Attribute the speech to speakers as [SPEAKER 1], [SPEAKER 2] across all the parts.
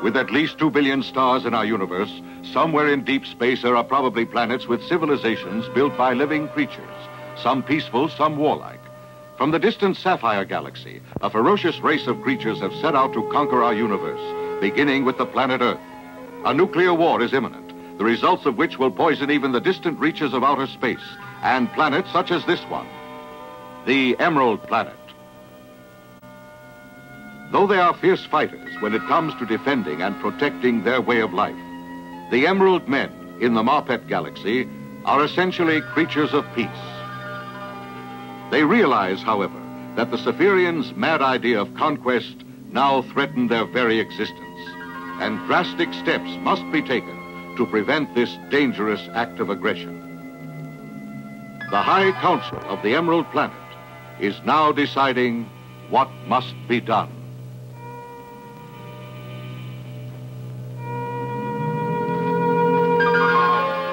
[SPEAKER 1] With at least 2 billion stars in our universe, somewhere in deep space there are probably planets with civilizations built by living creatures, some peaceful, some warlike. From the distant Sapphire Galaxy, a ferocious race of creatures have set out to conquer our universe, beginning with the planet Earth. A nuclear war is imminent, the results of which will poison even the distant reaches of outer space and planets such as this one, the Emerald Planet. Though they are fierce fighters when it comes to defending and protecting their way of life, the Emerald Men in the Marpet Galaxy are essentially creatures of peace. They realize, however, that the Spherions' mad idea of conquest now threaten their very existence, and drastic steps must be taken to prevent this dangerous act of aggression. The High Council of the Emerald Planet is now deciding what must be done.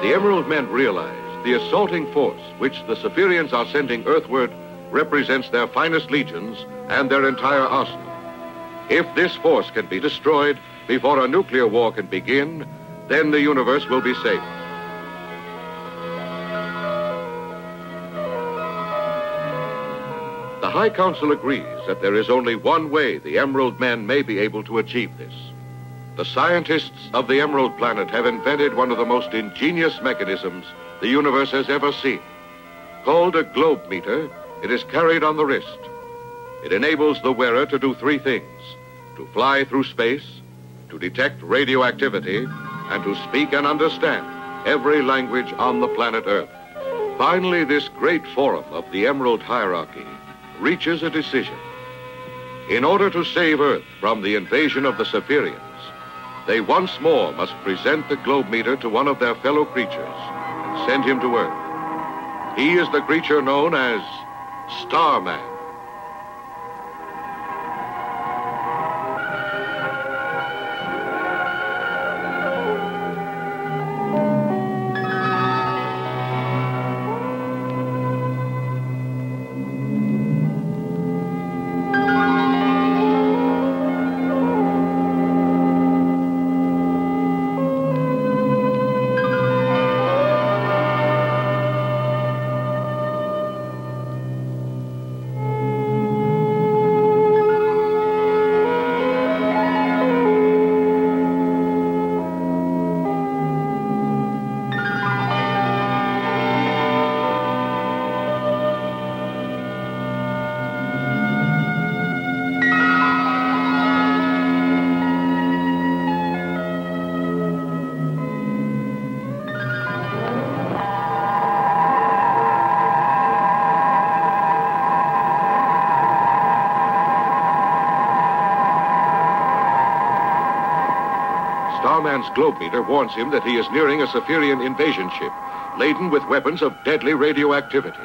[SPEAKER 1] The Emerald Men realize the assaulting force which the Spherions are sending earthward represents their finest legions and their entire arsenal. If this force can be destroyed before a nuclear war can begin, then the universe will be safe. The High Council agrees that there is only one way the Emerald Men may be able to achieve this. The scientists of the Emerald Planet have invented one of the most ingenious mechanisms the universe has ever seen. Called a globe meter, it is carried on the wrist. It enables the wearer to do three things: to fly through space, to detect radioactivity, and to speak and understand every language on the planet Earth. Finally, this great forum of the Emerald Hierarchy reaches a decision. In order to save Earth from the invasion of the Spherions, they once more must present the globe meter to one of their fellow creatures and send him to Earth. He is the creature known as Starman. Starman's globe meter warns him that he is nearing a Spherion invasion ship, laden with weapons of deadly radioactivity.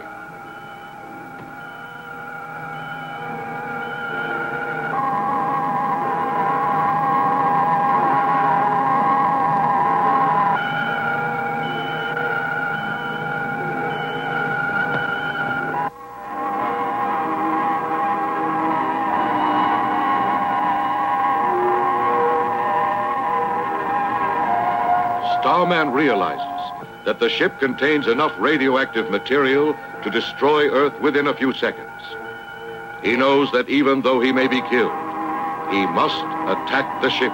[SPEAKER 1] Starman realizes that the ship contains enough radioactive material to destroy Earth within a few seconds. He knows that even though he may be killed, he must attack the ship.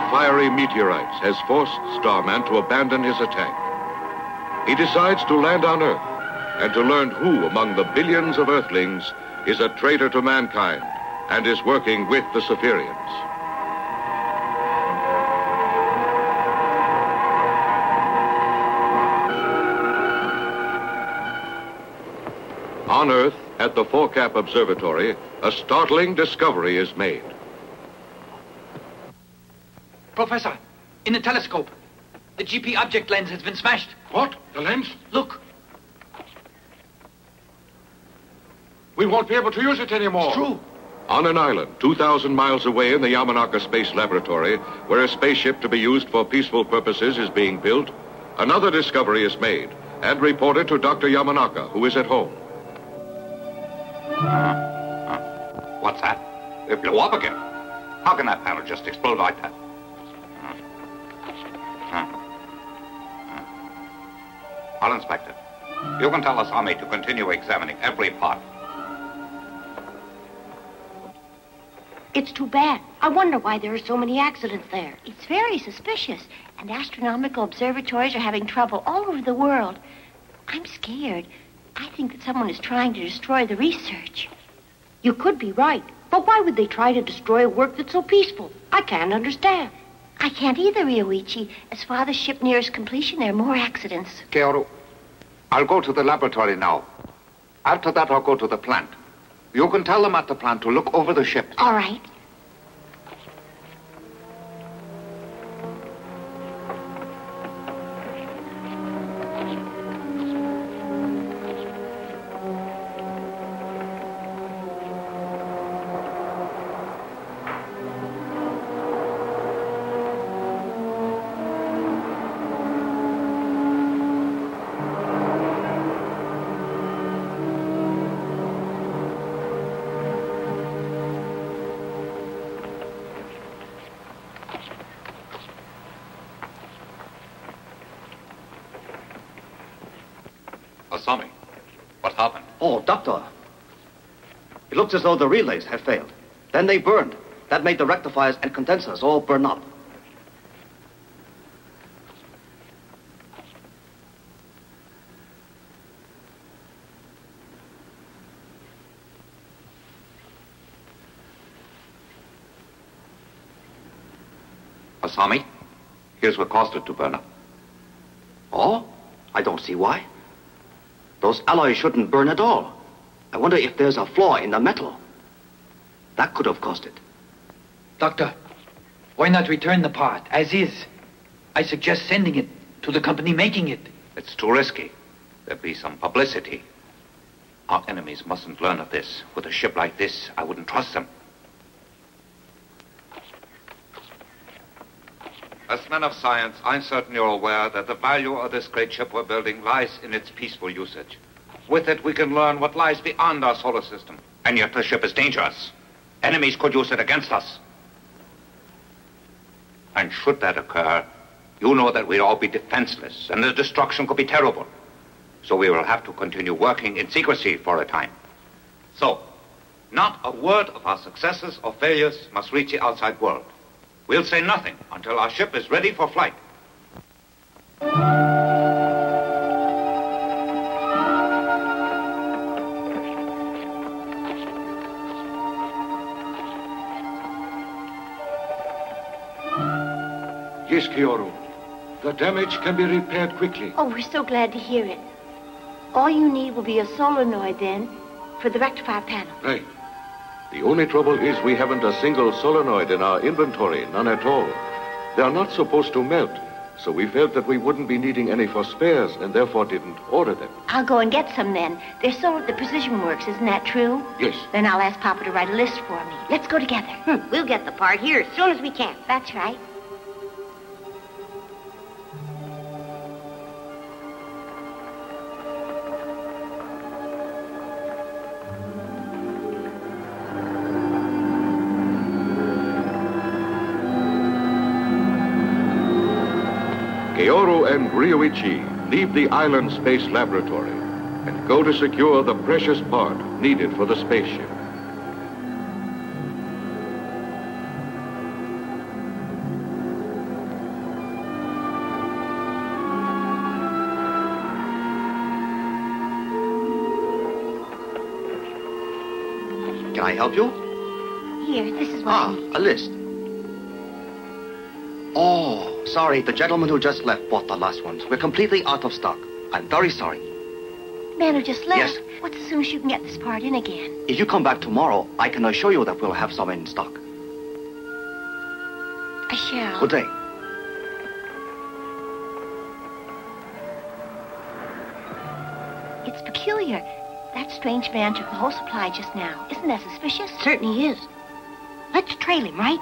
[SPEAKER 1] of fiery meteorites has forced Starman to abandon his attack. He decides to land on Earth and to learn who among the billions of Earthlings is a traitor to mankind and is working with the Spherions. On Earth, at the Forecap Observatory, a startling discovery is made.
[SPEAKER 2] Professor, in the telescope, the GP object lens has been smashed.
[SPEAKER 1] What? The lens?
[SPEAKER 2] Look.
[SPEAKER 1] We won't be able to use it anymore.
[SPEAKER 2] It's true.
[SPEAKER 1] On an island 2,000 miles away in the Yamanaka Space Laboratory, where a spaceship to be used for peaceful purposes is being built, another discovery is made and reported to Dr. Yamanaka, who is at home.
[SPEAKER 3] What's that? It blew up again. How can that panel just explode like that? I'll inspect it. You can tell Asami to continue examining every part.
[SPEAKER 4] It's too bad. I wonder why there are so many accidents there. It's very suspicious, and astronomical observatories are having trouble all over the world. I'm scared. I think that someone is trying to destroy the research. You could be right, but why would they try to destroy a work that's so peaceful? I can't understand. I can't either, Ryoichi. As Father's ship nears completion, there are more accidents.
[SPEAKER 3] Keoru, I'll go to the laboratory now. After that, I'll go to the plant. You can tell them at the plant to look over the ship.
[SPEAKER 4] All right.
[SPEAKER 3] Asami, what happened?
[SPEAKER 5] Oh, Doctor. It looks as though the relays had failed. Then they burned. That made the rectifiers and condensers all burn up.
[SPEAKER 3] Asami, here's what caused it to burn up.
[SPEAKER 5] Oh? I don't see why. Those alloys shouldn't burn at all. I wonder if there's a flaw in the metal. That could have caused it.
[SPEAKER 2] Doctor, why not return the part as is? I suggest sending it to the company making it.
[SPEAKER 3] It's too risky. There'd be some publicity. Our enemies mustn't learn of this. With a ship like this, I wouldn't trust them. As men of science, I'm certain you're aware that the value of this great ship we're building lies in its peaceful usage. With it, we can learn what lies beyond our solar system. And yet the ship is dangerous. Enemies could use it against us. And should that occur, you know that we'd all be defenseless, and the destruction could be terrible. So we will have to continue working in secrecy for a time. So, not a word of our successes or failures must reach the outside world. We'll say nothing until our ship is ready for flight.
[SPEAKER 1] Yes, Keoru. The damage can be repaired quickly.
[SPEAKER 4] Oh, we're so glad to hear it. All you need will be a solenoid then for the rectifier panel.
[SPEAKER 1] Right. The only trouble is we haven't a single solenoid in our inventory, none at all. They are not supposed to melt, so we felt that we wouldn't be needing any for spares and therefore didn't order them.
[SPEAKER 4] I'll go and get some then. They're sold at the Precision Works, isn't that true?
[SPEAKER 1] Yes.
[SPEAKER 4] Then I'll ask Papa to write a list for me. Let's go together. We'll get the part here as soon as we can. That's right.
[SPEAKER 1] Keoru and Ryoichi leave the island space laboratory and go to secure the precious part needed for the spaceship.
[SPEAKER 5] Can I help you?
[SPEAKER 4] Here, this is what I need.
[SPEAKER 5] A list. Oh, sorry. The gentleman who just left bought the last ones. We're completely out of stock. I'm very sorry.
[SPEAKER 4] Man who just left?
[SPEAKER 5] Yes.
[SPEAKER 4] What's as soon as you can get this part in again?
[SPEAKER 5] If you come back tomorrow, I can assure you that we'll have some in stock.
[SPEAKER 4] I shall.
[SPEAKER 5] Good day.
[SPEAKER 4] It's peculiar. That strange man took the whole supply just now. Isn't that suspicious? Certainly is. Let's trail him, right?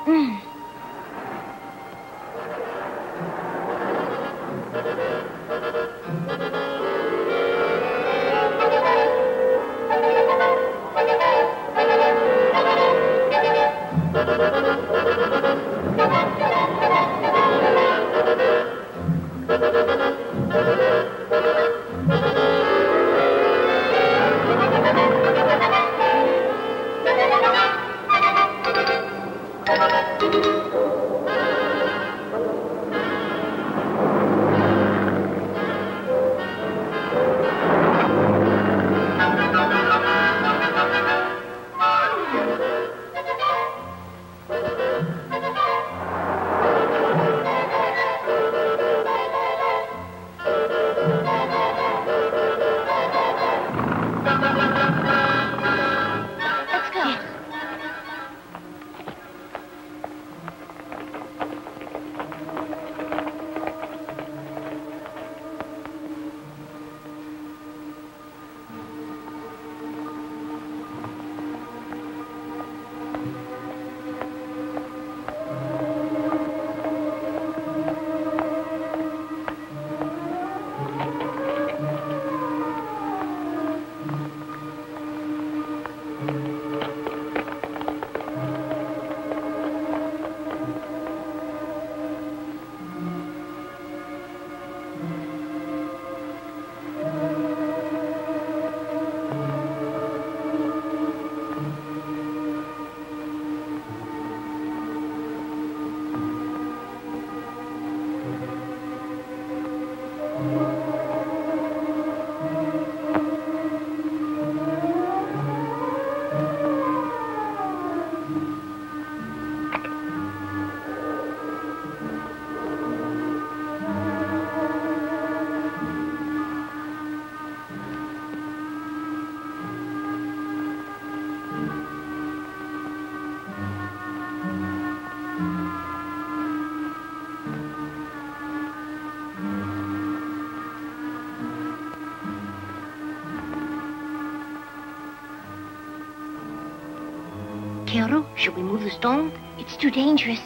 [SPEAKER 4] Kero, should we move the stone? It's too dangerous.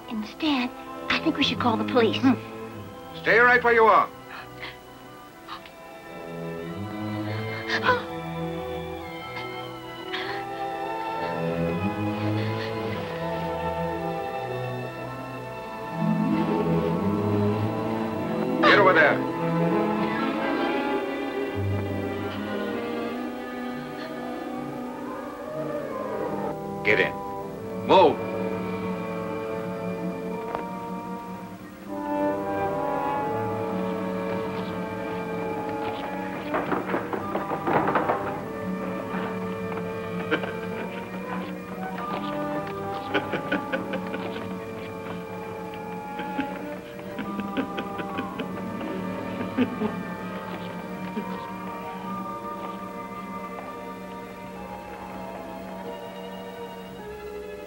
[SPEAKER 4] Instead, I think we should call the police.
[SPEAKER 1] Stay right where you are. Get over there.
[SPEAKER 3] Get in.
[SPEAKER 1] Move.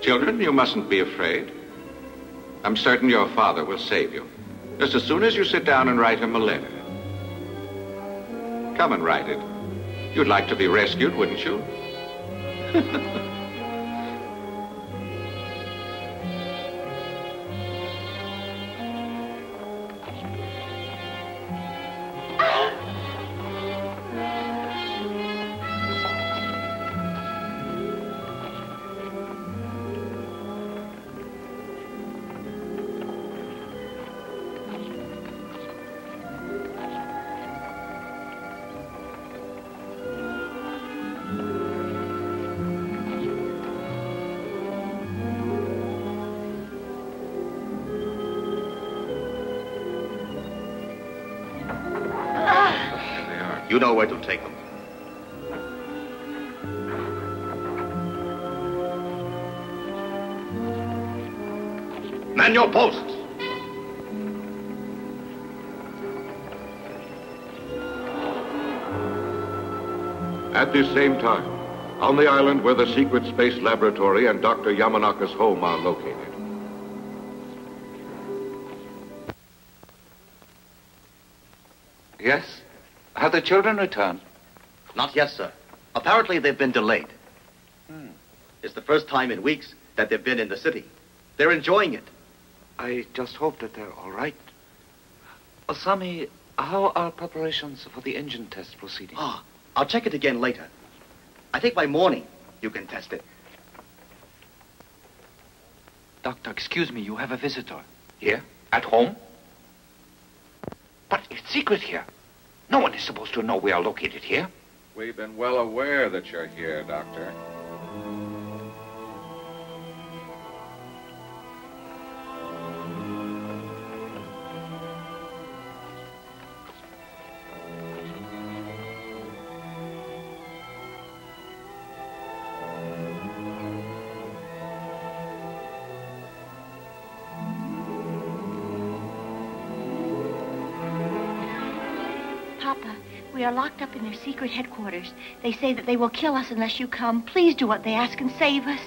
[SPEAKER 6] Children, you mustn't be afraid. I'm certain your father will save you. Just as soon as you sit down and write him a letter. Come and write it. You'd like to be rescued, wouldn't you?
[SPEAKER 5] You know where to take them. Man your posts!
[SPEAKER 1] At this same time, on the island where the secret space laboratory and Dr. Yamanaka's home are located.
[SPEAKER 3] Yes? Have the children returned?
[SPEAKER 5] Not yet, sir. Apparently they've been delayed. It's the first time in weeks that they've been in the city. They're enjoying it.
[SPEAKER 3] I just hope that they're all right. Osami, how are preparations for the engine test proceeding?
[SPEAKER 5] Ah, I'll check it again later. I think by morning you can test it.
[SPEAKER 2] Doctor, excuse me, you have a visitor.
[SPEAKER 3] Here? At home? But it's secret here. No one is supposed to know we are located here.
[SPEAKER 6] We've been well aware that you're here, Doctor.
[SPEAKER 4] Papa, we are locked up in their secret headquarters. They say that they will kill us unless you come. Please do what they ask and save us.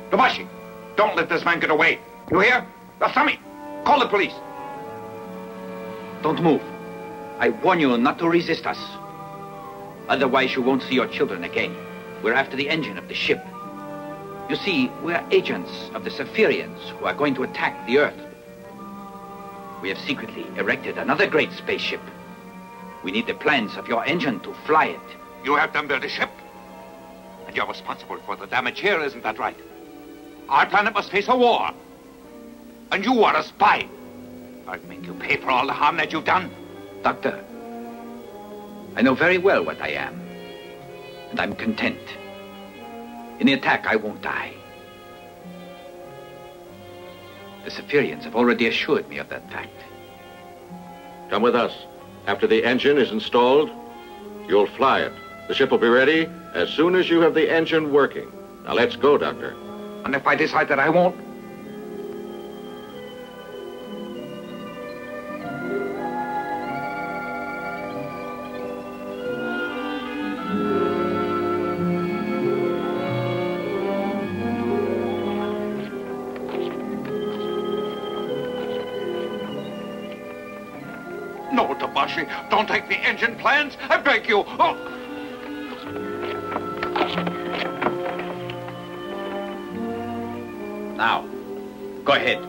[SPEAKER 3] Tobashi, don't let this man get away. You hear? Osami, call the police.
[SPEAKER 2] Don't move. I warn you not to resist us. Otherwise, you won't see your children again. We're after the engine of the ship. You see, we're agents of the Spherions who are going to attack the Earth. We have secretly erected another great spaceship. We need the plans of your engine to fly it.
[SPEAKER 3] You have them build a ship. And you're responsible for the damage here, isn't that right? Our planet must face a war. And you are a spy. I'll make you pay for all the harm that you've done.
[SPEAKER 2] Doctor, I know very well what I am. And I'm content. In the attack, I won't die. The Spherions have already assured me of that fact.
[SPEAKER 1] Come with us. After the engine is installed, you'll fly it. The ship will be ready as soon as you have the engine working. Now let's go, Doctor.
[SPEAKER 3] And if I decide that I won't? No, Tobashi, don't take the engine plans. I beg you. Oh.
[SPEAKER 2] Now, go ahead.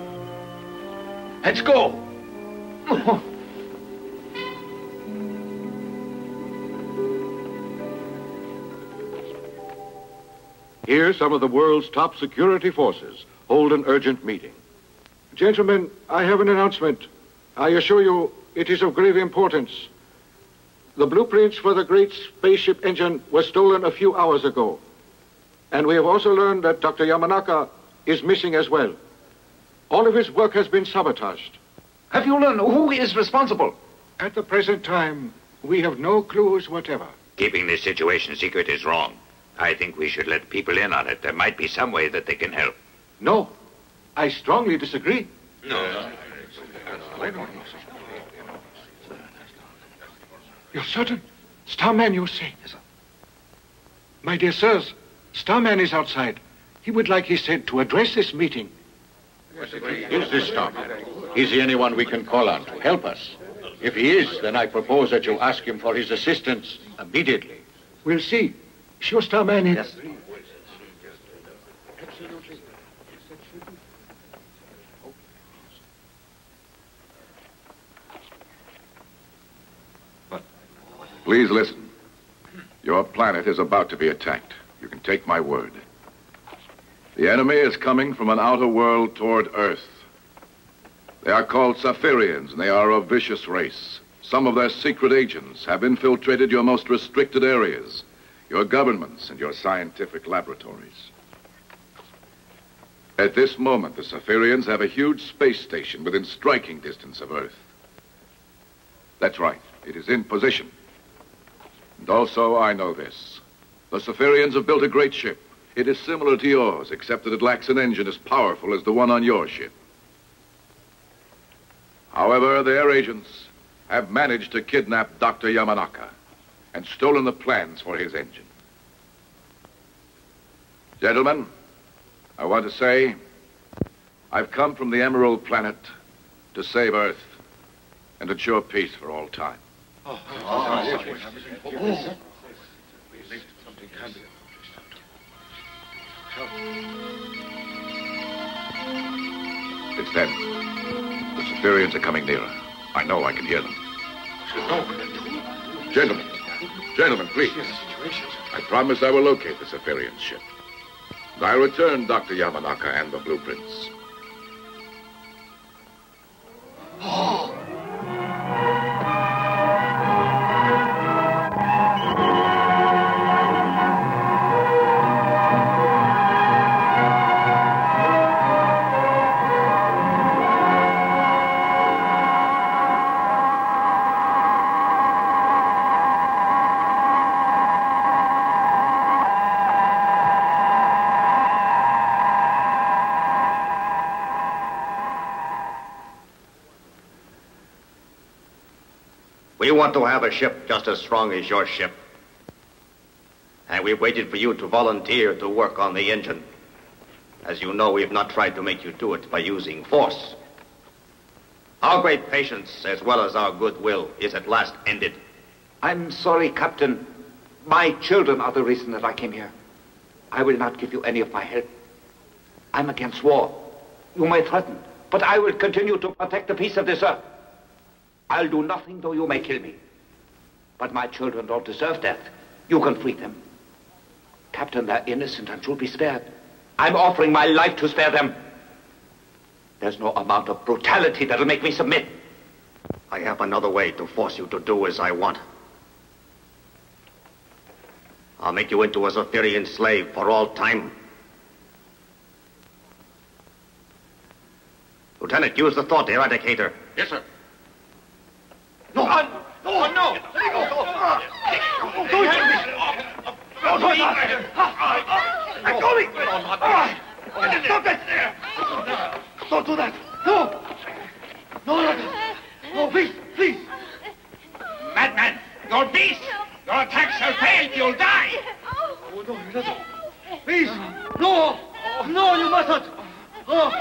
[SPEAKER 2] Let's go.
[SPEAKER 1] Here, some of the world's top security forces hold an urgent meeting. Gentlemen, I have an announcement. I assure you, it is of grave importance. The blueprints for the great spaceship engine were stolen a few hours ago. And we have also learned that Dr. Yamanaka is missing as well. All of his work has been sabotaged.
[SPEAKER 3] Have you learned who is responsible?
[SPEAKER 1] At the present time, we have no clues whatever.
[SPEAKER 3] Keeping this situation secret is wrong. I think we should let people in on it. There might be some way that they can help.
[SPEAKER 1] No, I strongly disagree.
[SPEAKER 3] No.
[SPEAKER 1] You're certain? Starman, you say? Yes, sir. My dear sirs, Starman is outside. He would like, he said, to address this meeting.
[SPEAKER 7] Is this Starman? Is he anyone we can call on to help us? If he is, then I propose that you ask him for his assistance immediately.
[SPEAKER 1] We'll see. Sure, Starman is...
[SPEAKER 5] Yes.
[SPEAKER 6] Please listen. Your planet is about to be attacked. You can take my word. The enemy is coming from an outer world toward Earth. They are called Spherions, and they are a vicious race. Some of their secret agents have infiltrated your most restricted areas, your governments and your scientific laboratories. At this moment, the Spherions have a huge space station within striking distance of Earth. That's right. It is in position. And also, I know this. The Spherions have built a great ship. It is similar to yours, except that it lacks an engine as powerful as the one on your ship. However, their agents have managed to kidnap Dr. Yamanaka and stolen the plans for his engine. Gentlemen, I want to say I've come from the Emerald Planet to save Earth and ensure peace for all time. It's them. The Spherions are coming nearer. I know I can hear them. Gentlemen, please. I promise I will locate the Spherian ship. And I'll return Dr. Yamanaka and the blueprints.
[SPEAKER 5] We want to have a ship just as strong as your ship. And we waited for you to volunteer to work on the engine. As you know, we have not tried to make you do it by using force. Our great patience, as well as our goodwill, is at last ended.
[SPEAKER 3] I'm sorry, Captain. My children are the reason that I came here. I will not give you any of my help. I'm against war. You may threaten, but I will continue to protect the peace of this earth. I'll do nothing though you may kill me. But my children don't deserve death. You can free them. Captain, they're innocent and should be spared. I'm offering my life to spare them. There's no amount of brutality that'll make me submit.
[SPEAKER 5] I have another way to force you to do as I want. I'll make you into a Spherian slave for all time. Lieutenant, use the thought eradicator.
[SPEAKER 7] Yes, sir.
[SPEAKER 5] No!
[SPEAKER 7] No! Don't do it!
[SPEAKER 5] Let go me! Stop it! Don't do that! No! No, please!
[SPEAKER 3] Madman! You're beast! Your attacks shall fail! You'll die!
[SPEAKER 5] Oh, no, you doesn't. Please! No! No, you mustn't! Oh.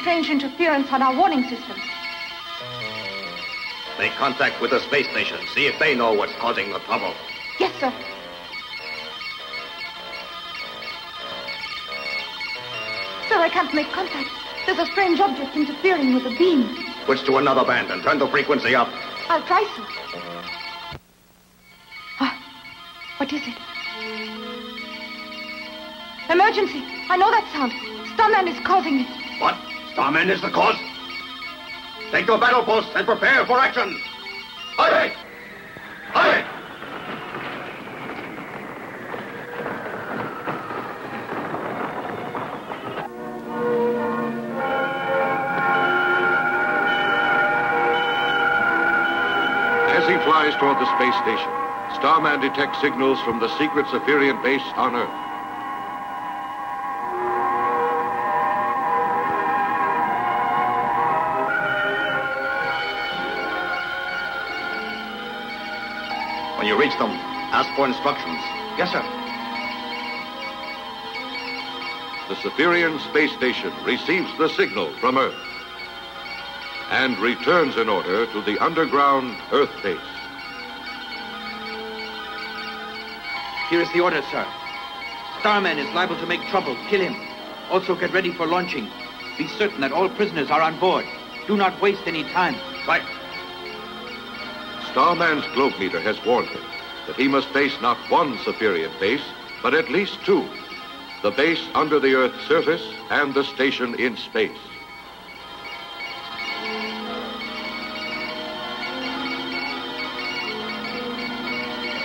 [SPEAKER 8] Strange interference on our warning systems.
[SPEAKER 5] Make contact with the space station. See if they know what's causing the trouble.
[SPEAKER 8] Yes, sir. Sir, I can't make contact. There's a strange object interfering with the beam.
[SPEAKER 5] Switch to another band and turn the frequency up.
[SPEAKER 8] I'll try, sir. What is it? Emergency! I know that sound. Starman is causing it.
[SPEAKER 5] What? Starman is the cause? Take your battle posts and prepare for action! Hurry! Hurry!
[SPEAKER 1] As he flies toward the space station, Starman detects signals from the secret Spherian base on Earth.
[SPEAKER 5] When you reach them, ask for instructions.
[SPEAKER 3] Yes, sir.
[SPEAKER 1] The Spherian space station receives the signal from Earth and returns in order to the underground Earth base.
[SPEAKER 2] Here is the order, sir. Starman is liable to make trouble. Kill him. Also get ready for launching. Be certain that all prisoners are on board. Do not waste any time.
[SPEAKER 5] Right.
[SPEAKER 1] Starman's globe meter has warned him that he must face not one Spherian base, but at least two. The base under the Earth's surface and the station in space.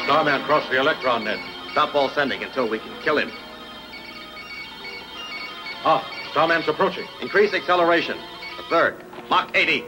[SPEAKER 7] Starman crossed the electron net.
[SPEAKER 5] Stop all sending until we can kill him.
[SPEAKER 1] Ah, Starman's approaching.
[SPEAKER 5] Increase acceleration. A third. Mach 80.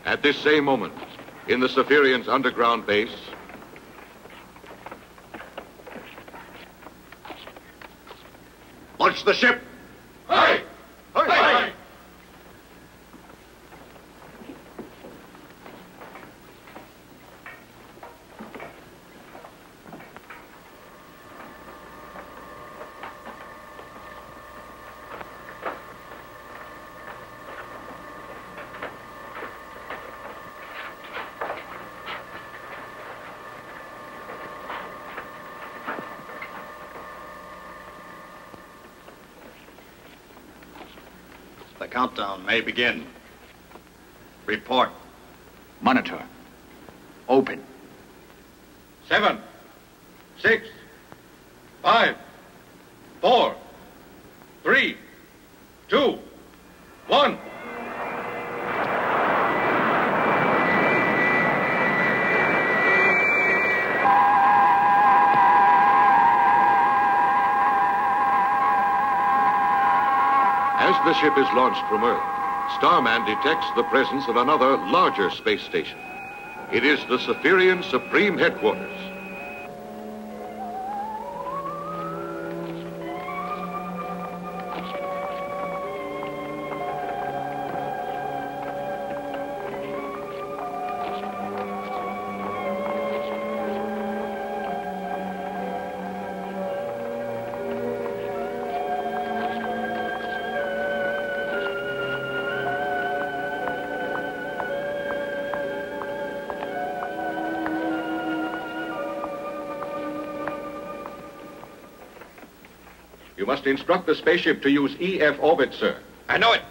[SPEAKER 1] At this same moment, in the Spherions' underground base,
[SPEAKER 5] Launch the ship!
[SPEAKER 1] Aye! Aye! Aye!
[SPEAKER 5] The countdown may begin. Report.
[SPEAKER 2] Monitor. Open.
[SPEAKER 1] 7, 6, 5, 4, 3, 2, 1. As the ship is launched from Earth, Starman detects the presence of another, larger space station. It is the Spherion Supreme Headquarters. You must instruct the spaceship to use EF orbit, sir.
[SPEAKER 5] I know it.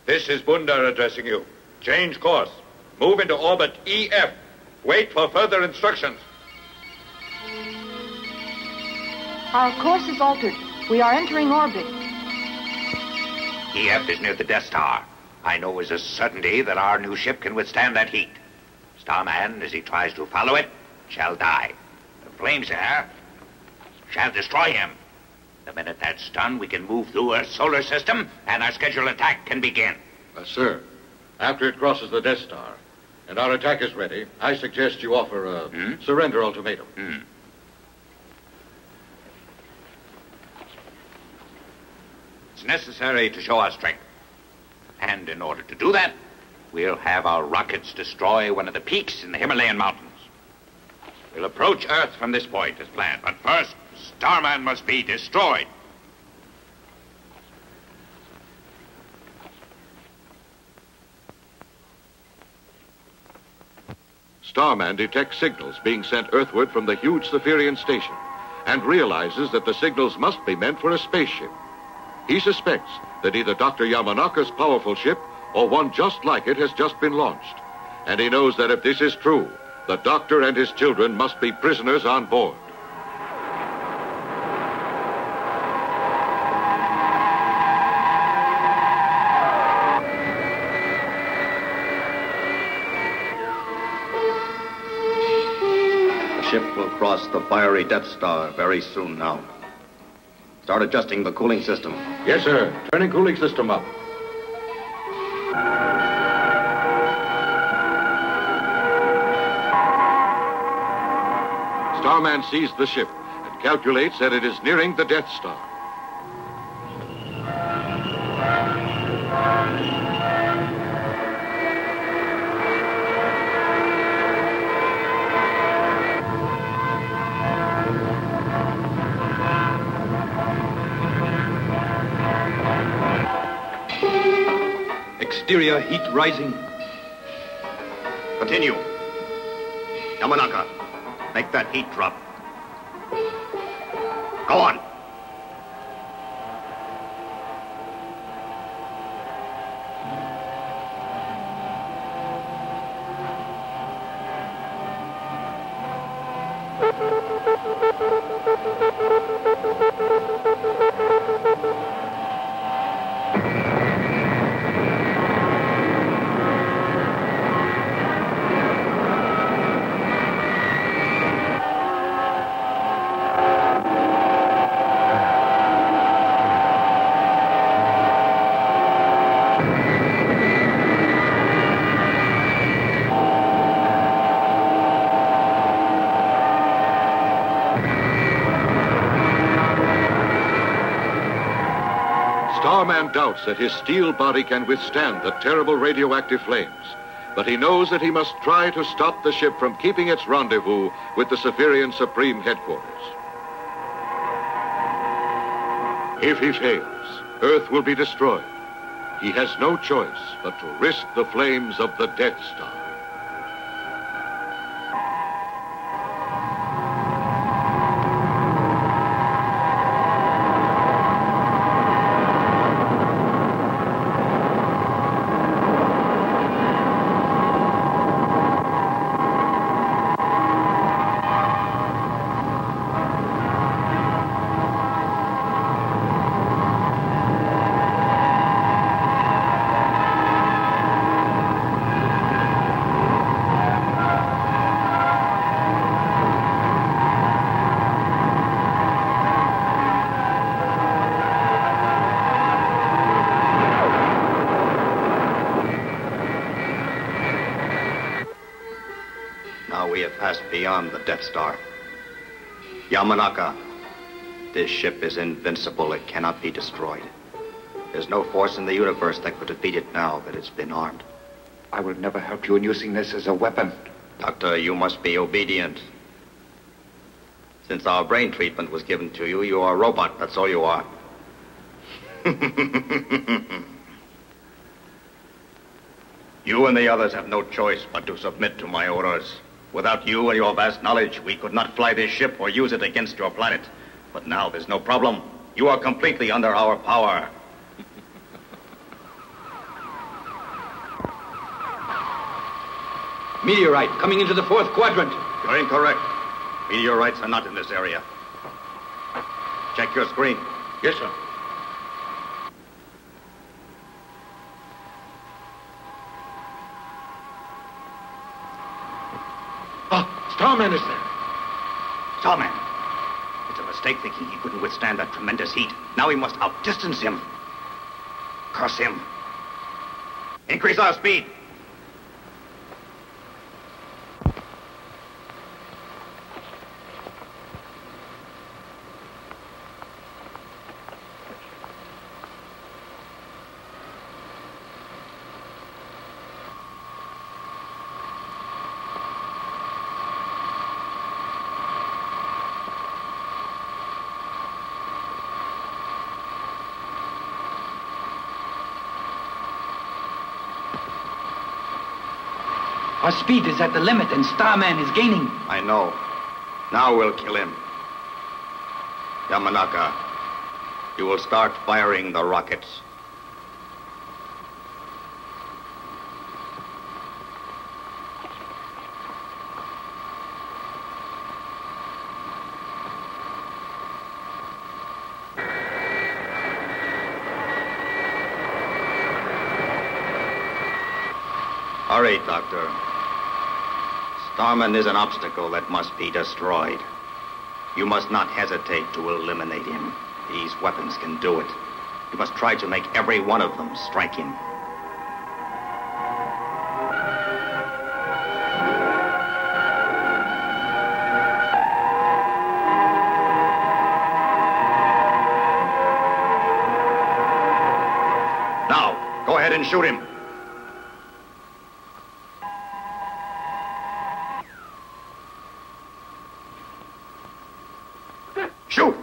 [SPEAKER 7] This is Bundar addressing you. Change course. Move into orbit EF. Wait for further instructions.
[SPEAKER 8] Our course is altered. We are entering orbit.
[SPEAKER 3] Kiev is near the Death Star. I know as a certainty that our new ship can withstand that heat. Starman, as he tries to follow it, shall die. The flames there shall destroy him. The minute that's done, we can move through Earth's solar system, and our scheduled attack can begin.
[SPEAKER 7] Sir, after it crosses the Death Star, and our attack is ready, I suggest you offer a surrender ultimatum.
[SPEAKER 3] It's necessary to show our strength. And in order to do that, we'll have our rockets destroy one of the peaks in the Himalayan mountains. We'll approach Earth from this point as planned, but first, Starman must be destroyed.
[SPEAKER 1] Starman detects signals being sent earthward from the huge Spherion station and realizes that the signals must be meant for a spaceship. He suspects that either Dr. Yamanaka's powerful ship or one just like it has just been launched. And he knows that if this is true, the doctor and his children must be prisoners on board.
[SPEAKER 5] The ship will cross the fiery Death Star very soon now. Start adjusting the cooling system.
[SPEAKER 7] Yes, sir. Turning cooling system up.
[SPEAKER 1] Starman sees the ship and calculates that it is nearing the Death Star.
[SPEAKER 2] Exterior heat rising.
[SPEAKER 5] Continue. Yamanaka, make that heat drop. Go on.
[SPEAKER 1] Starman doubts that his steel body can withstand the terrible radioactive flames, but he knows that he must try to stop the ship from keeping its rendezvous with the Spherion Supreme Headquarters. If he fails, Earth will be destroyed. He has no choice but to risk the flames of the Death Star.
[SPEAKER 5] Passed beyond the Death Star. Yamanaka, this ship is invincible. It cannot be destroyed. There's no force in the universe that could defeat it now that it's been armed.
[SPEAKER 3] I will never help you in using this as a weapon.
[SPEAKER 5] Doctor, you must be obedient. Since our brain treatment was given to you, you are a robot. That's all you are. You and the others have no choice but to submit to my orders. Without you and your vast knowledge, we could not fly this ship or use it against your planet. But now there's no problem. You are completely under our power.
[SPEAKER 2] Meteorite coming into the fourth quadrant.
[SPEAKER 5] You're incorrect. Meteorites are not in this area. Check your screen.
[SPEAKER 7] Yes, sir. Starman is there.
[SPEAKER 5] Starman. It's a mistake thinking he couldn't withstand that tremendous heat. Now we must outdistance him. Curse him. Increase our speed.
[SPEAKER 2] Our speed is at the limit and Starman is gaining.
[SPEAKER 5] I know. Now we'll kill him. Yamanaka, you will start firing the rockets. Hurry, Doctor. Starman is an obstacle that must be destroyed. You must not hesitate to eliminate him. These weapons can do it. You must try to make every one of them strike him. Now, go ahead and shoot him. Shoot!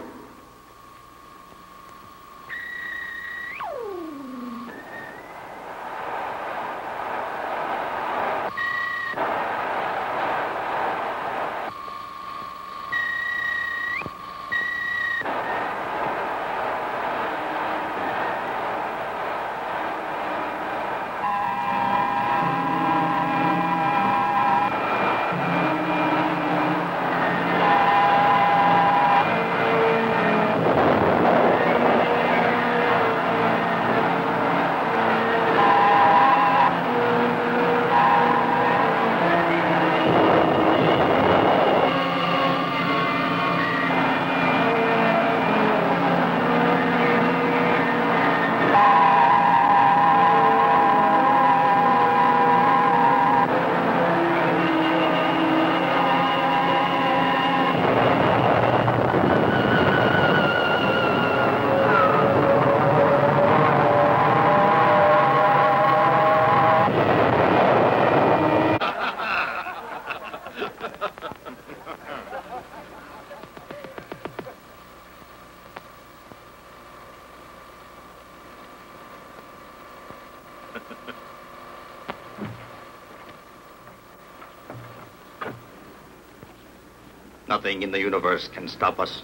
[SPEAKER 5] Nothing in the universe can stop us.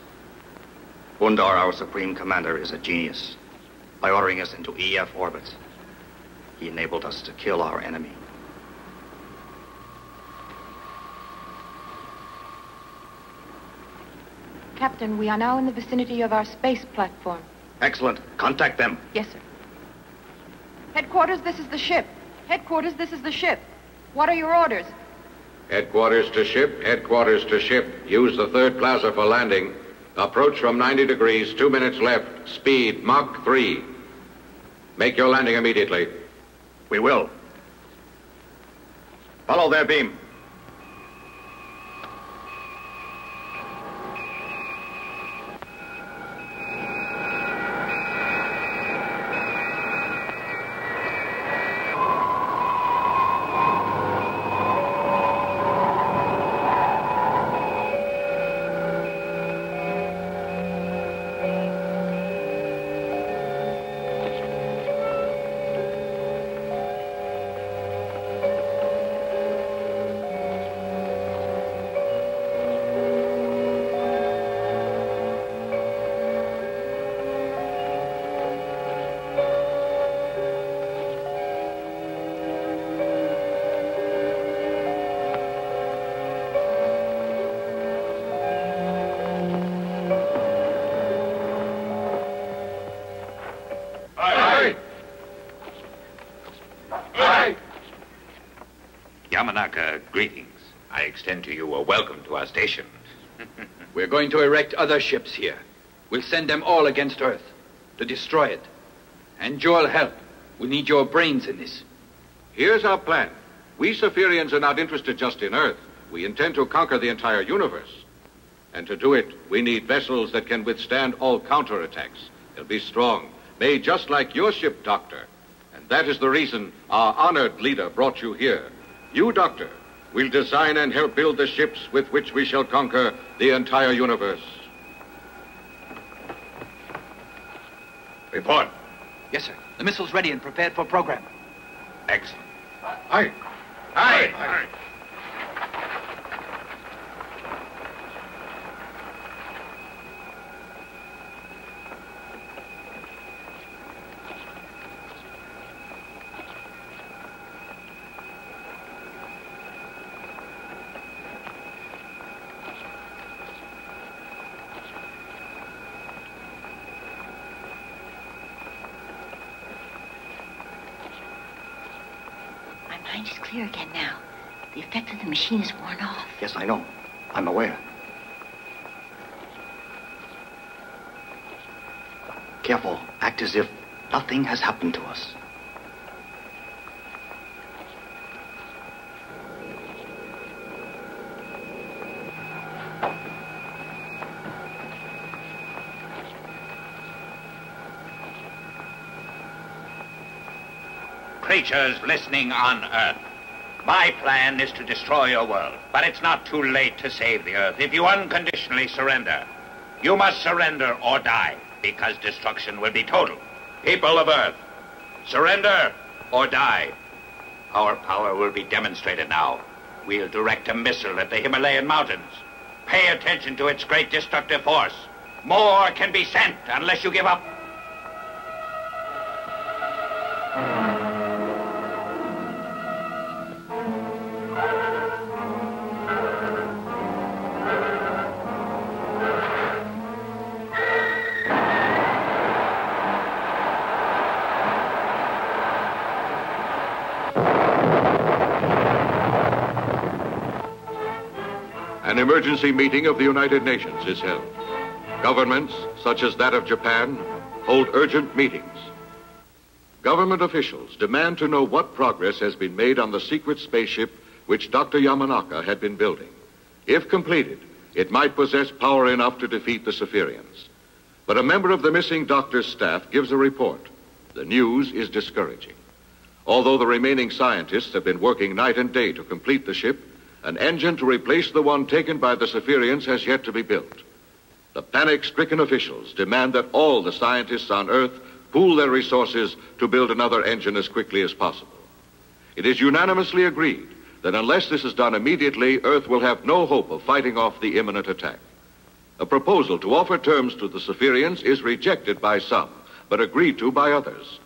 [SPEAKER 5] Undar, our Supreme Commander, is a genius. By ordering us into EF orbits, he enabled us to kill our enemy.
[SPEAKER 8] Captain, we are now in the vicinity of our space platform.
[SPEAKER 5] Excellent. Contact them.
[SPEAKER 8] Yes, sir. Headquarters, this is the ship. Headquarters, this is the ship. What are your orders?
[SPEAKER 1] Headquarters to ship, headquarters to ship. Use the third plaza for landing. Approach from 90 degrees, 2 minutes left. Speed, Mach 3. Make your landing immediately.
[SPEAKER 5] We will. Follow their beam.
[SPEAKER 3] Yamanaka, greetings. I extend to you a welcome to our station.
[SPEAKER 2] We're going to erect other ships here. We'll send them all against Earth to destroy it. And you'll help. We need your brains in this.
[SPEAKER 1] Here's our plan. We Spherions are not interested just in Earth. We intend to conquer the entire universe. And to do it, we need vessels that can withstand all counterattacks. They'll be strong, made just like your ship, Doctor. And that is the reason our honored leader brought you here. You, Doctor, will design and help build the ships with which we shall conquer the entire universe.
[SPEAKER 3] Report.
[SPEAKER 2] Yes, sir. The missile's ready and prepared for program.
[SPEAKER 3] Excellent.
[SPEAKER 1] Aye.
[SPEAKER 3] Aye. Aye.
[SPEAKER 4] My mind is clear again now. The effect of the machine is worn off.
[SPEAKER 5] Yes, I know. I'm aware. Careful. Act as if nothing has happened to us.
[SPEAKER 3] Creatures listening on Earth. My plan is to destroy your world, but it's not too late to save the Earth if you unconditionally surrender. You must surrender or die, because destruction will be total. People of Earth, surrender or die. Our power will be demonstrated now. We'll direct a missile at the Himalayan mountains. Pay attention to its great destructive force. More can be sent unless you give up.
[SPEAKER 1] An emergency meeting of the United Nations is held. Governments, such as that of Japan, hold urgent meetings. Government officials demand to know what progress has been made on the secret spaceship which Dr. Yamanaka had been building. If completed, it might possess power enough to defeat the Spherions. But a member of the missing doctor's staff gives a report. The news is discouraging. Although the remaining scientists have been working night and day to complete the ship, an engine to replace the one taken by the Spherions has yet to be built. The panic-stricken officials demand that all the scientists on Earth pool their resources to build another engine as quickly as possible. It is unanimously agreed that unless this is done immediately, Earth will have no hope of fighting off the imminent attack. A proposal to offer terms to the Spherions is rejected by some, but agreed to by others.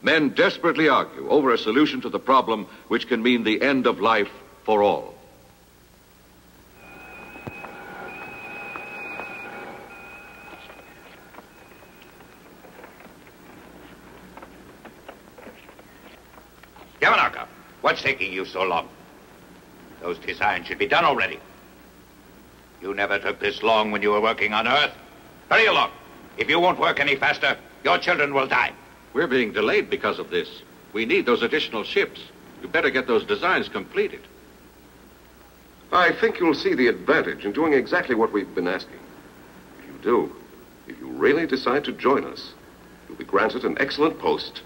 [SPEAKER 1] Men desperately argue over a solution to the problem which can mean the end of life for all.
[SPEAKER 3] Yamanaka, what's taking you so long? Those designs should be done already. You never took this long when you were working on Earth. Hurry along. If you won't work any faster, your children will die.
[SPEAKER 1] We're being delayed because of this. We need those additional ships. You better get those designs completed.
[SPEAKER 9] I think you'll see the advantage in doing exactly what we've been asking. If you do, if you really decide to join us, you'll be granted an excellent post,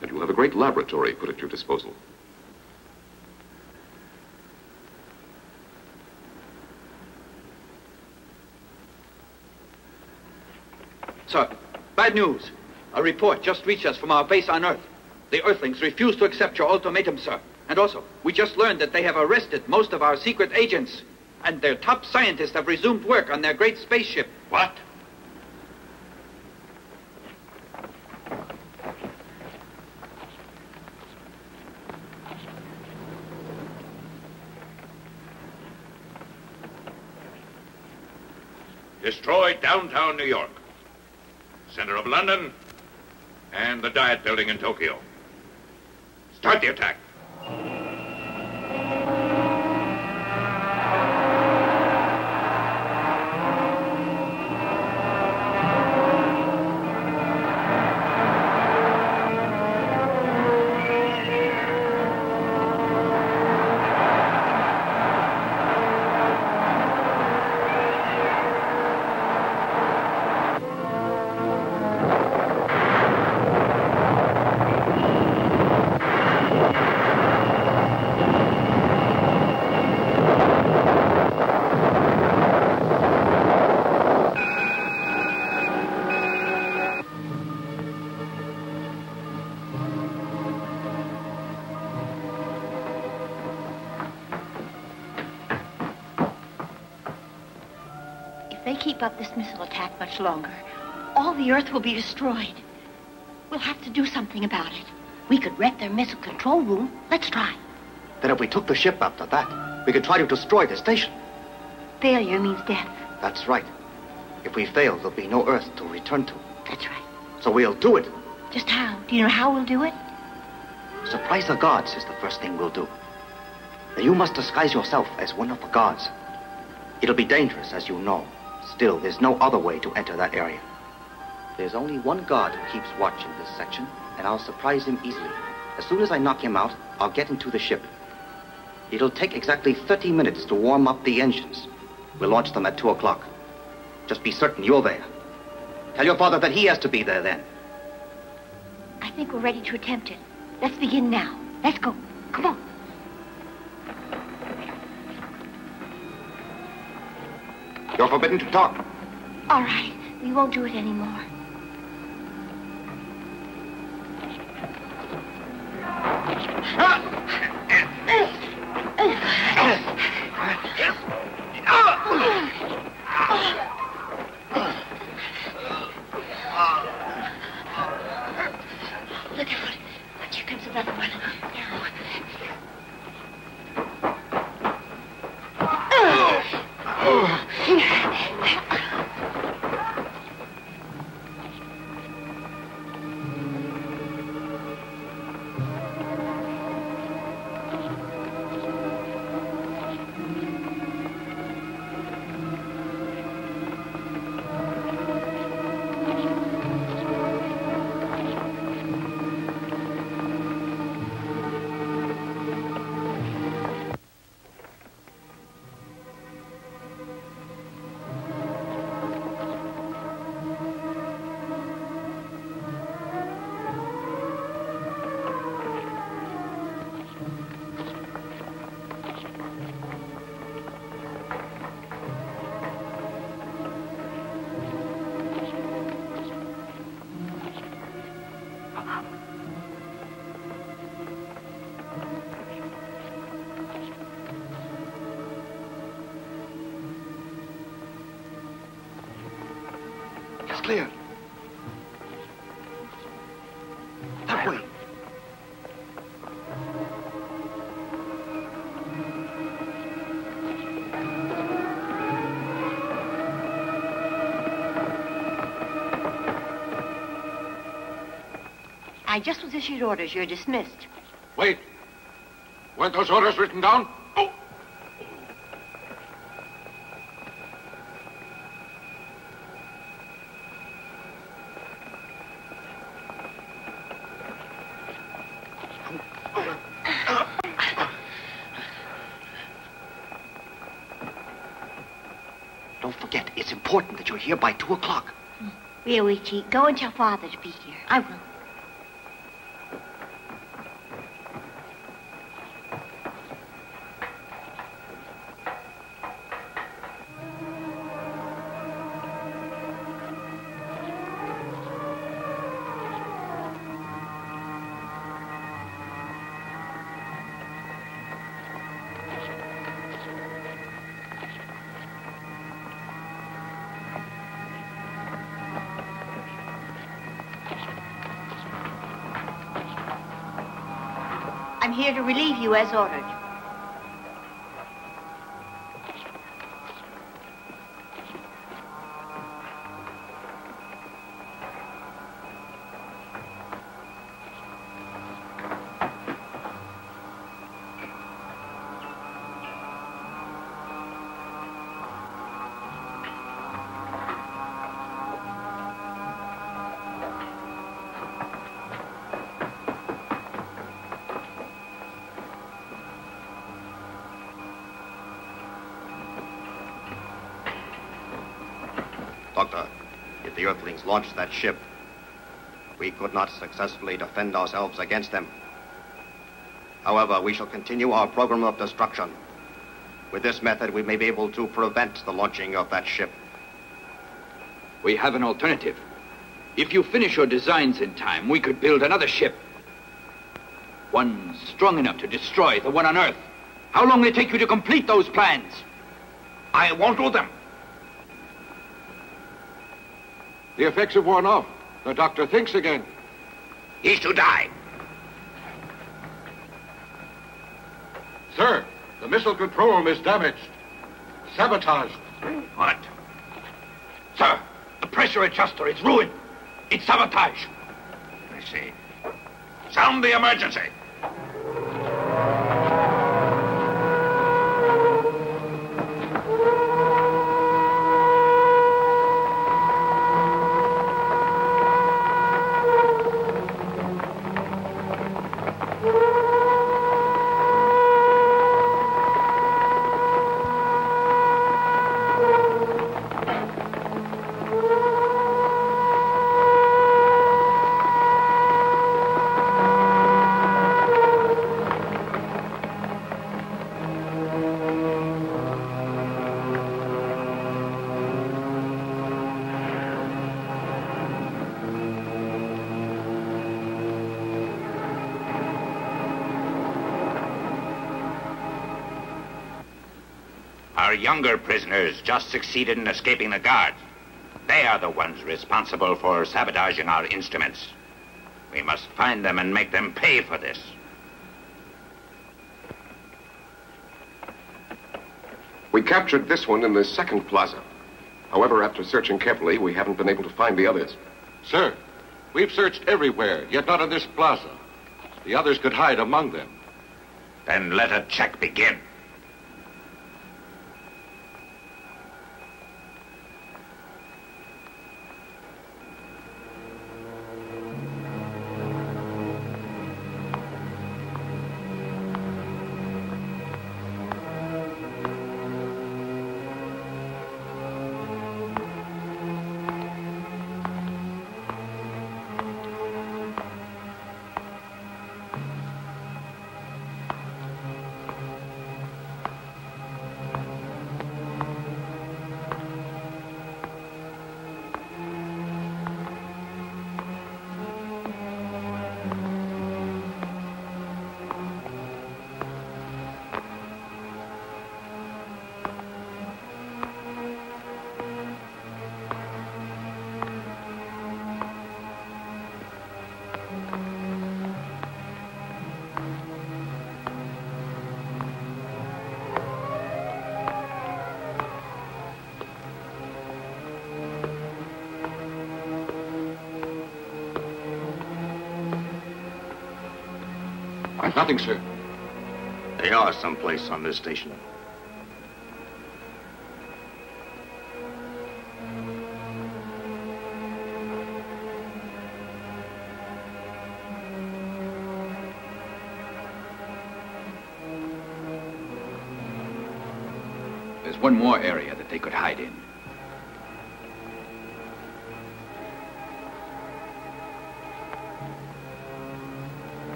[SPEAKER 9] and you'll have a great laboratory put at your disposal.
[SPEAKER 2] Sir, bad news. A report just reached us from our base on Earth. The Earthlings refuse to accept your ultimatum, sir. And also, we just learned that they have arrested most of our secret agents. And their top scientists have resumed work on their great spaceship.
[SPEAKER 3] What? Destroy downtown New York, center of London, and the Diet Building in Tokyo. Start the attack.
[SPEAKER 4] they keep up this missile attack much longer, all the Earth will be destroyed. We'll have to do something about it. We could wreck their missile control room. Let's try.
[SPEAKER 5] Then if we took the ship after that, we could try to destroy the station.
[SPEAKER 4] Failure means death.
[SPEAKER 5] That's right. If we fail, there'll be no Earth to return to.
[SPEAKER 4] That's right.
[SPEAKER 5] So we'll do it.
[SPEAKER 4] Just how? Do you know how we'll do it?
[SPEAKER 5] Surprise the guards is the first thing we'll do. Now you must disguise yourself as one of the guards. It'll be dangerous, as you know. Still, there's no other way to enter that area. There's only one guard who keeps watch in this section, and I'll surprise him easily. As soon as I knock him out, I'll get into the ship. It'll take exactly 30 minutes to warm up the engines. We'll launch them at 2 o'clock. Just be certain you're there. Tell your father that he has to be there then.
[SPEAKER 4] I think we're ready to attempt it. Let's begin now. Let's go. Come on.
[SPEAKER 3] You're forbidden to talk.
[SPEAKER 4] All right. We won't do it anymore. Look out. Here comes another one.
[SPEAKER 5] Clear. That way.
[SPEAKER 4] I just was issued orders. You're dismissed.
[SPEAKER 1] Wait. Weren't those orders written down? Oh!
[SPEAKER 5] Don't forget, it's important that you're here by 2 o'clock.
[SPEAKER 4] Ryoichi, go and tell Father to be here. I will. I'm here to relieve you as ordered.
[SPEAKER 5] Doctor, if the Earthlings launched that ship, we could not successfully defend ourselves against them. However, we shall continue our program of destruction. With this method, we may be able to prevent the launching of that ship.
[SPEAKER 2] We have an alternative. If you finish your designs in time, we could build another ship. One strong enough to destroy the one on Earth. How long will it take you to complete those plans?
[SPEAKER 3] I won't do them.
[SPEAKER 7] The effects have worn off. The doctor thinks again.
[SPEAKER 3] He's to die.
[SPEAKER 7] Sir, the missile control room is damaged. Sabotaged.
[SPEAKER 3] What? Sir, the pressure adjuster is ruined. It's sabotage. I see. Sound the emergency. Our younger prisoners just succeeded in escaping the guards. They are the ones responsible for sabotaging our instruments. We must find them and make them pay for this.
[SPEAKER 9] We captured this one in the second plaza. However, after searching carefully, we haven't been able to find the others.
[SPEAKER 7] Sir, we've searched everywhere, yet not in this plaza. The others could hide among them.
[SPEAKER 3] Then let a check begin.
[SPEAKER 7] Nothing, sir.
[SPEAKER 5] They are someplace on this station.
[SPEAKER 2] There's one more area that they could hide in.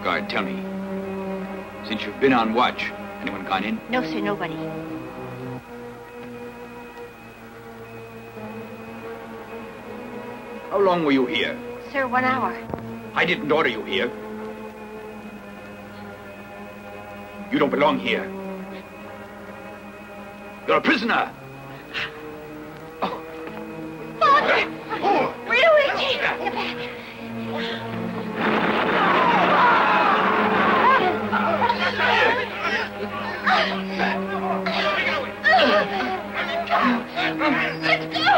[SPEAKER 2] Guard, tell me, since you've been on watch, anyone gone in?
[SPEAKER 4] No, sir, nobody.
[SPEAKER 2] How long were you here?
[SPEAKER 4] Sir, 1 hour.
[SPEAKER 2] I didn't order you here. You don't belong here. You're a prisoner.
[SPEAKER 4] Father! Luigi! Get back. Let's go!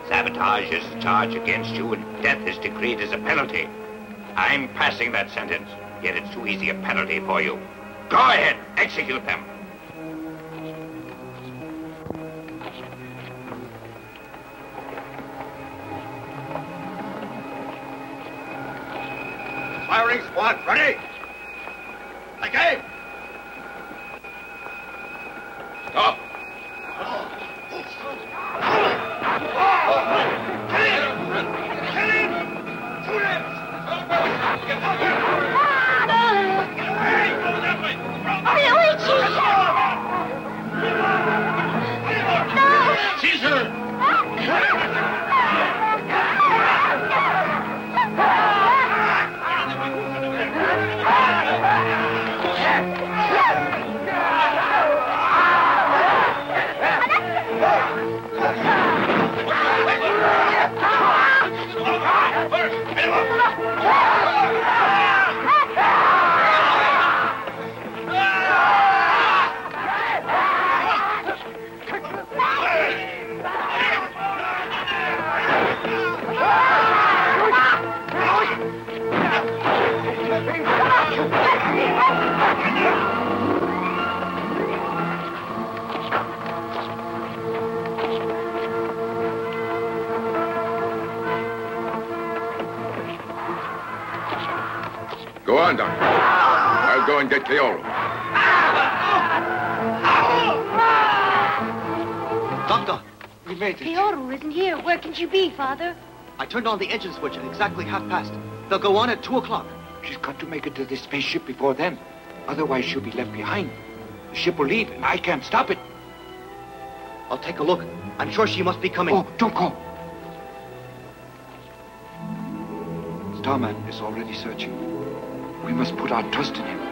[SPEAKER 3] Sabotage is a charge against you, and death is decreed as a penalty. I'm passing that sentence, yet it's too easy a penalty for you. Go ahead, execute them.
[SPEAKER 5] Firing squad, ready? Again!
[SPEAKER 3] Stop.
[SPEAKER 4] Luigi! No!
[SPEAKER 6] Go on, Doctor. I'll go and get Keoru.
[SPEAKER 10] Doctor, we made it.
[SPEAKER 4] Keoru isn't here. Where can she be, Father?
[SPEAKER 10] I turned on the engine switch at exactly past. They'll go on at 2 o'clock.
[SPEAKER 7] She's got to make it to this spaceship before then. Otherwise, she'll be left behind. The ship will leave, and I can't stop it.
[SPEAKER 10] I'll take a look. I'm sure she must be coming.
[SPEAKER 7] Oh, don't go. Starman is already searching. We must put our trust in him.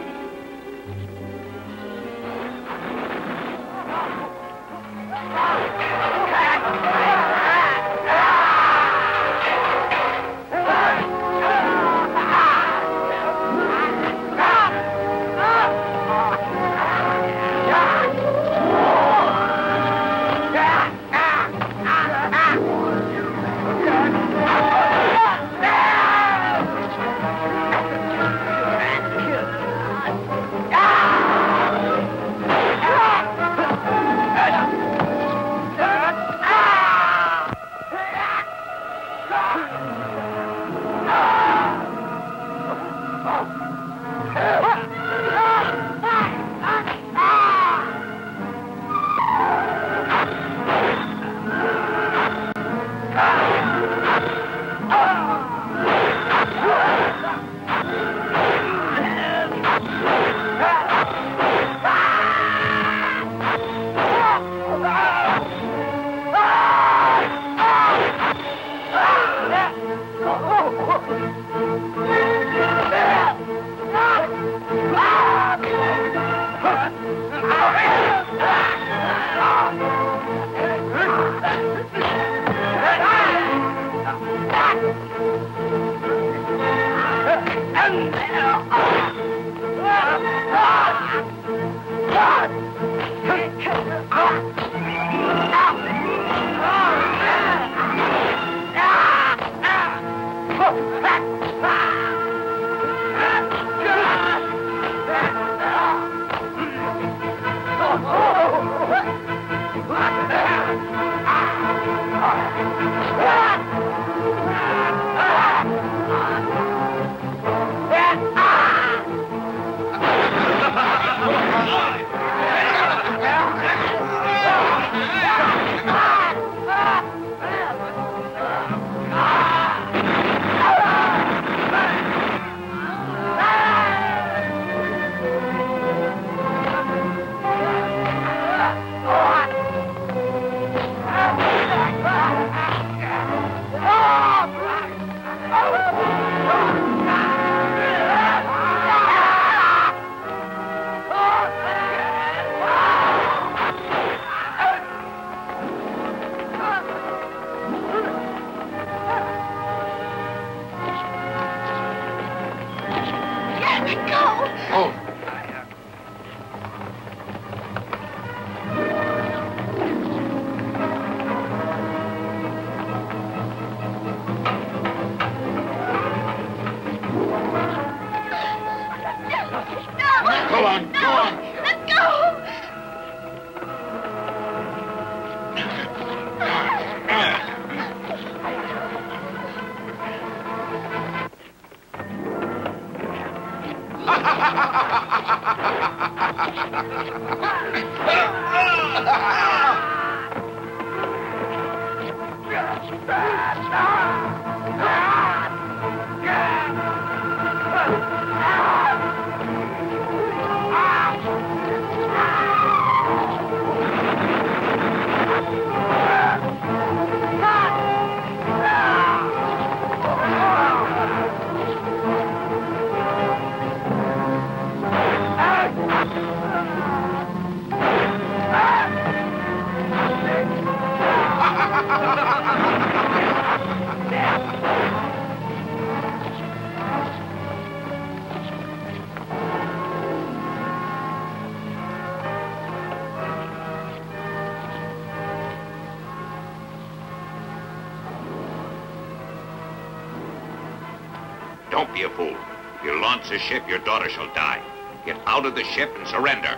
[SPEAKER 3] Don't be a fool. If you launch the ship, your daughter shall die. Get out of the ship and surrender.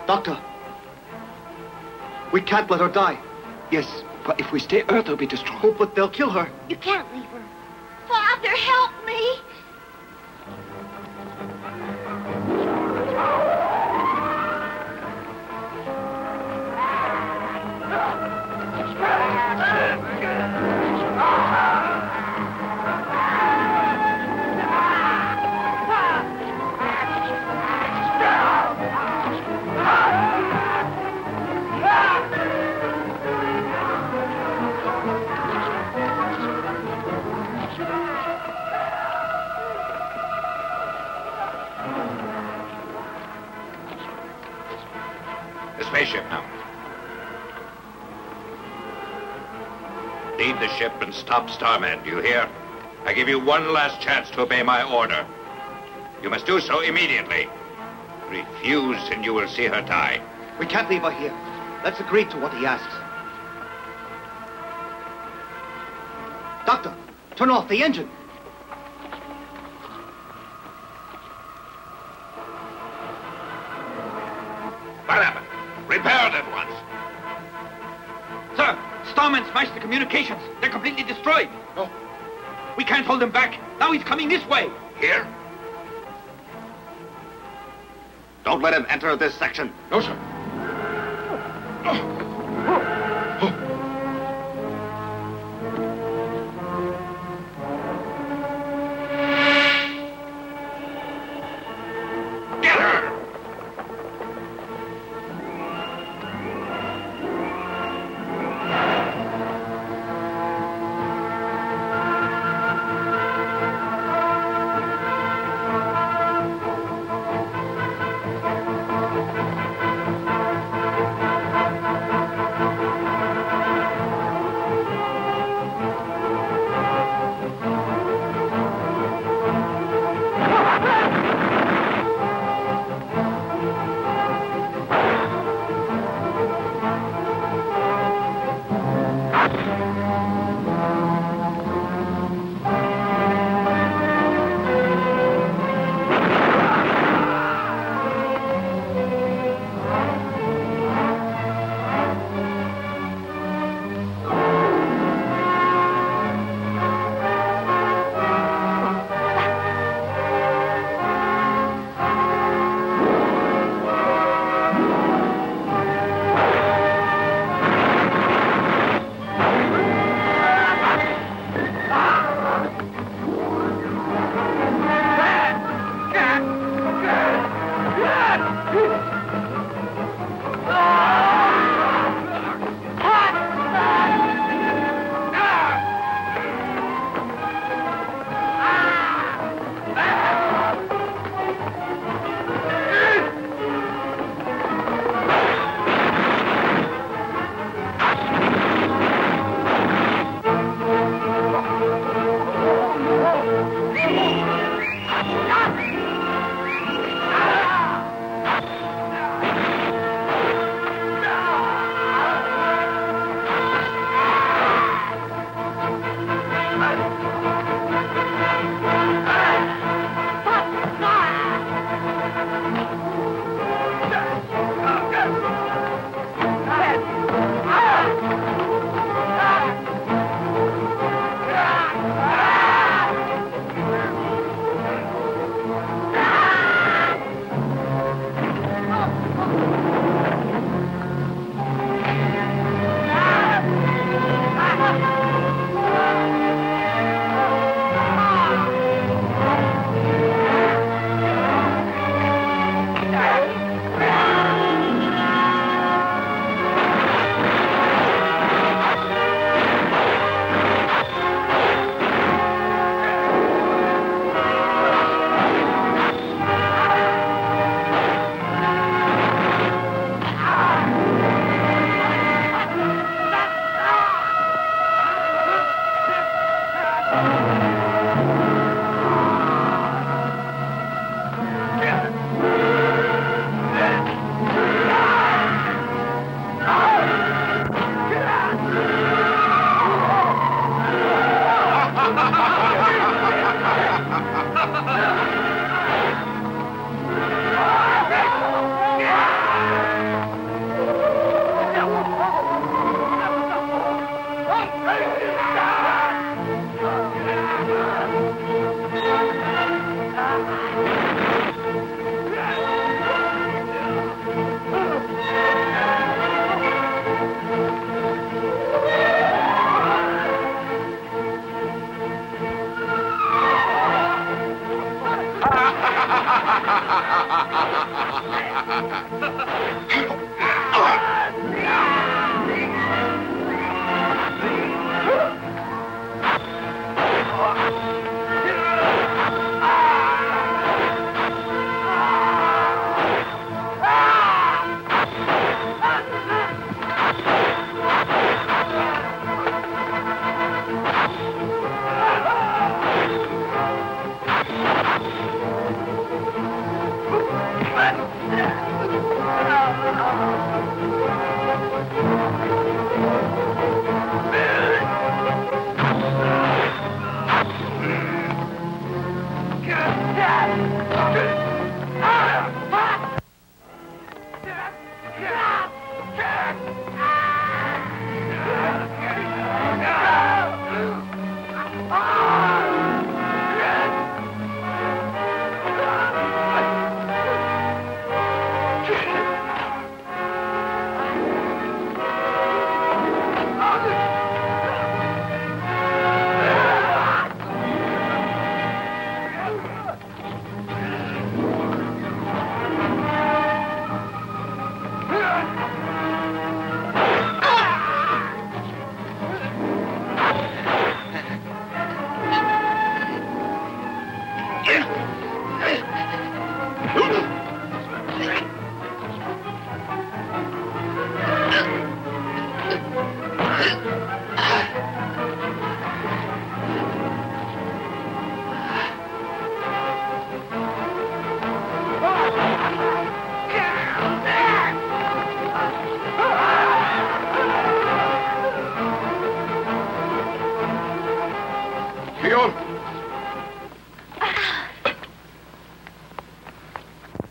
[SPEAKER 10] Doctor, we can't let her die.
[SPEAKER 11] Yes, but if we stay, Earth will be destroyed.
[SPEAKER 10] Oh, but they'll kill her.
[SPEAKER 4] You can't leave her. Father, help me.
[SPEAKER 3] The spaceship now. Lead the ship and stop Starman, do you hear? I give you one last chance to obey my order. You must do so immediately. Refuse and you will see her die.
[SPEAKER 10] We can't leave her here. Let's agree to what he asks. Doctor, turn off the engine.
[SPEAKER 3] What happened? Repair it at once.
[SPEAKER 2] Sir, Starman smashed the communications. They're completely destroyed.
[SPEAKER 3] Oh.
[SPEAKER 2] We can't hold him back. Now he's coming this way.
[SPEAKER 3] Here?
[SPEAKER 5] Don't let him enter this section.
[SPEAKER 7] No, sir.
[SPEAKER 3] Get her!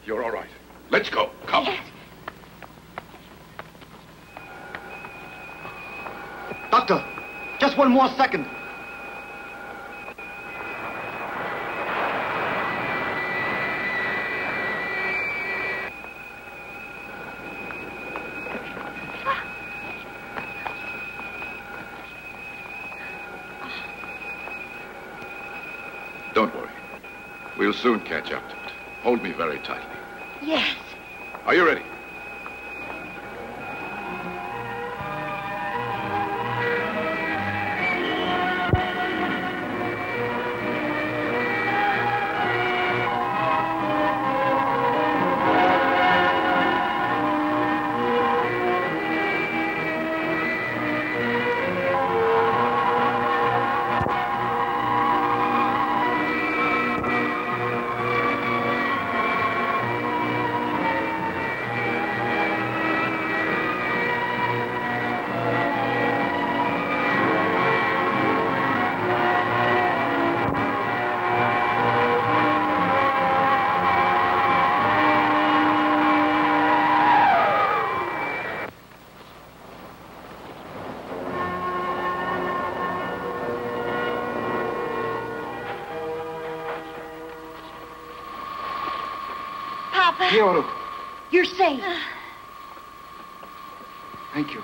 [SPEAKER 6] You're all right. Let's go. Come.
[SPEAKER 4] Yes.
[SPEAKER 10] Doctor, just one more second.
[SPEAKER 6] Don't worry. We'll soon catch up to it. Hold me very tightly.
[SPEAKER 4] Yes.
[SPEAKER 6] Are you ready?
[SPEAKER 11] Piero,
[SPEAKER 4] You're safe.
[SPEAKER 11] thank you.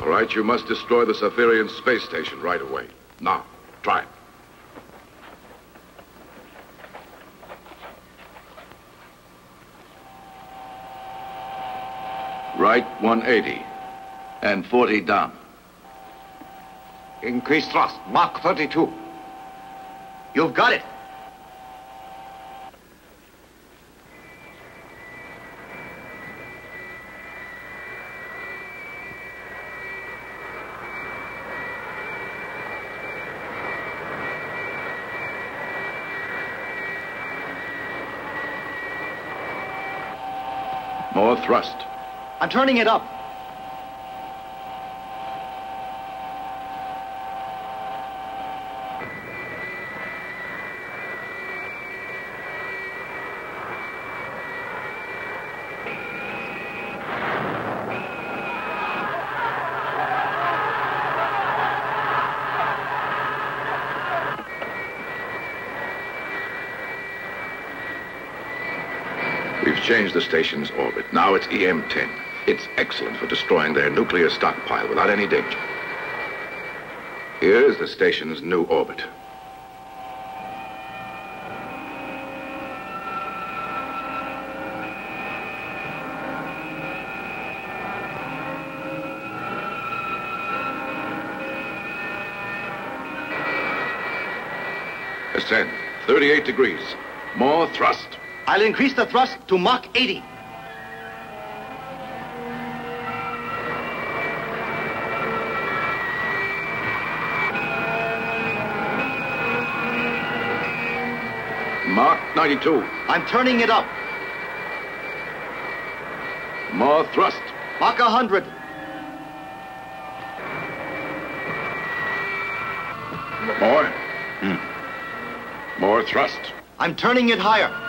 [SPEAKER 6] All right, you must destroy the Spherion space station right away. Now, try it. Right 180 and 40 down.
[SPEAKER 5] Increase thrust, Mach 32. You've got it.
[SPEAKER 6] More thrust.
[SPEAKER 10] I'm turning it up.
[SPEAKER 6] We've changed the station's orbit. Now it's EM-10. It's excellent for destroying their nuclear stockpile without any danger. Here's the station's new orbit. descend. 38 degrees. More thrust.
[SPEAKER 10] I'll increase the thrust to Mach 80.
[SPEAKER 6] Mach 92.
[SPEAKER 10] I'm turning it up.
[SPEAKER 6] More thrust.
[SPEAKER 10] Mach 100.
[SPEAKER 6] More. More thrust.
[SPEAKER 10] I'm turning it higher.